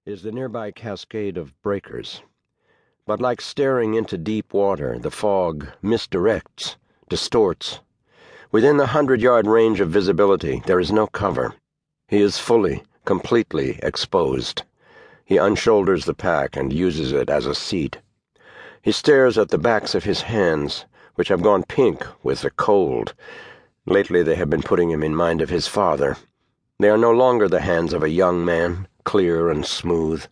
is the nearby cascade of breakers. But like staring into deep water, the fog misdirects, distorts. Within the 100-yard range of visibility, there is no cover. He is fully, completely exposed. He unshoulders the pack and uses it as a seat. He stares at the backs of his hands, which have gone pink with the cold. Lately they have been putting him in mind of his father. They are no longer the hands of a young man, clear and smooth.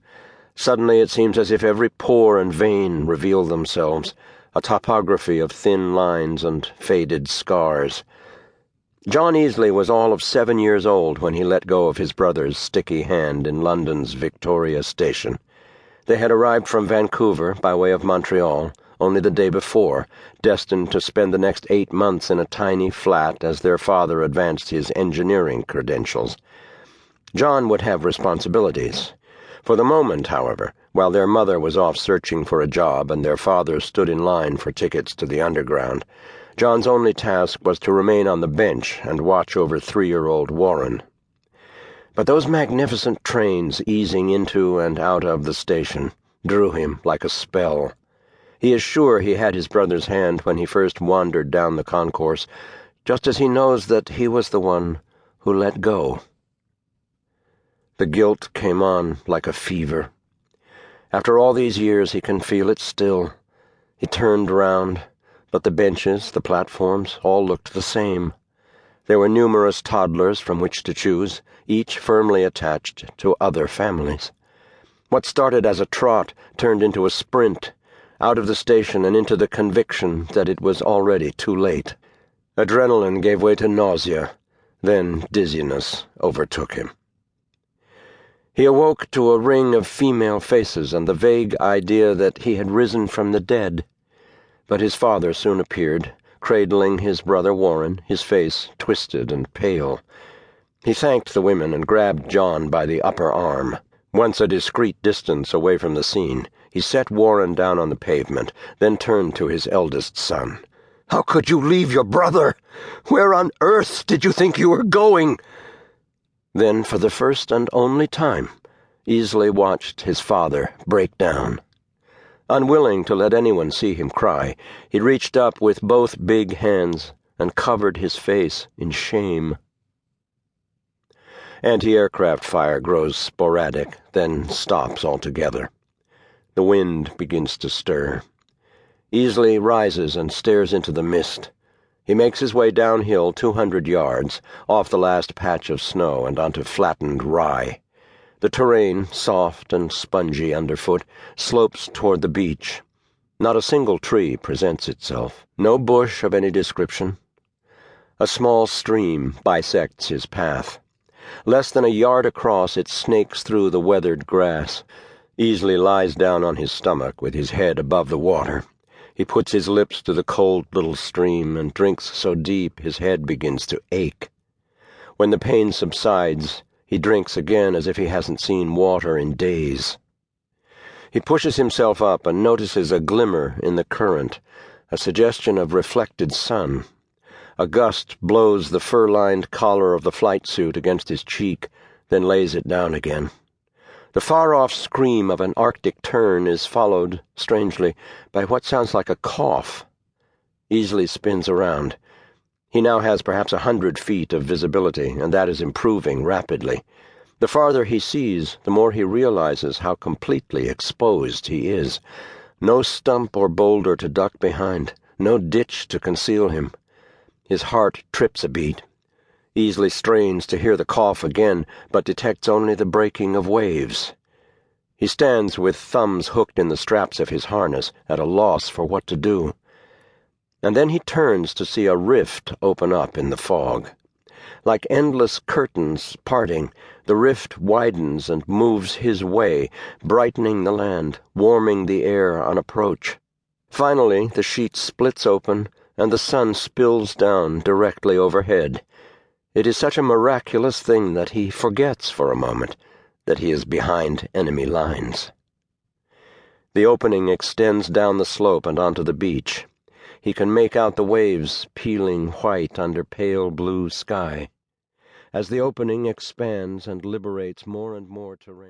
Suddenly it seems as if every pore and vein reveal themselves, a topography of thin lines and faded scars. John Easley was all of 7 years old when he let go of his brother's sticky hand in London's Victoria Station. They had arrived from Vancouver by way of Montreal only the day before, destined to spend the next 8 months in a tiny flat as their father advanced his engineering credentials. John would have responsibilities. For the moment, however, while their mother was off searching for a job and their father stood in line for tickets to the Underground, John's only task was to remain on the bench and watch over 3-year-old Warren. But those magnificent trains easing into and out of the station drew him like a spell. He is sure he had his brother's hand when he first wandered down the concourse, just as he knows that he was the one who let go. The guilt came on like a fever. After all these years he can feel it still. He turned round, but the benches, the platforms, all looked the same. There were numerous toddlers from which to choose, each firmly attached to other families. What started as a trot turned into a sprint, out of the station and into the conviction that it was already too late. Adrenaline gave way to nausea, then dizziness overtook him. He awoke to a ring of female faces and the vague idea that he had risen from the dead. But his father soon appeared, cradling his brother Warren, his face twisted and pale. He thanked the women and grabbed John by the upper arm. Once a discreet distance away from the scene, he set Warren down on the pavement, then turned to his eldest son. "How could you leave your brother? Where on earth did you think you were going?" Then, for the first and only time, Easley watched his father break down. Unwilling to let anyone see him cry, he reached up with both big hands and covered his face in shame. Anti-aircraft fire grows sporadic, then stops altogether. The wind begins to stir. Easley rises and stares into the mist. He makes his way downhill 200 yards, off the last patch of snow and onto flattened rye. The terrain, soft and spongy underfoot, slopes toward the beach. Not a single tree presents itself, no bush of any description. A small stream bisects his path. Less than a yard across, it snakes through the weathered grass. Easley lies down on his stomach with his head above the water. He puts his lips to the cold little stream and drinks so deep his head begins to ache. When the pain subsides, he drinks again as if he hasn't seen water in days. He pushes himself up and notices a glimmer in the current, a suggestion of reflected sun. A gust blows the fur-lined collar of the flight suit against his cheek, then lays it down again. The far-off scream of an Arctic tern is followed, strangely, by what sounds like a cough. Easley spins around. He now has perhaps 100 feet of visibility, and that is improving rapidly. The farther he sees, the more he realizes how completely exposed he is. No stump or boulder to duck behind, no ditch to conceal him. His heart trips a beat. Easley strains to hear the cough again, but detects only the breaking of waves. He stands with thumbs hooked in the straps of his harness, at a loss for what to do. And then he turns to see a rift open up in the fog. Like endless curtains parting, the rift widens and moves his way, brightening the land, warming the air on approach. Finally, the sheet splits open, and the sun spills down directly overhead. It is such a miraculous thing that he forgets for a moment that he is behind enemy lines. The opening extends down the slope and onto the beach. He can make out the waves peeling white under pale blue sky. As the opening expands and liberates more and more terrain,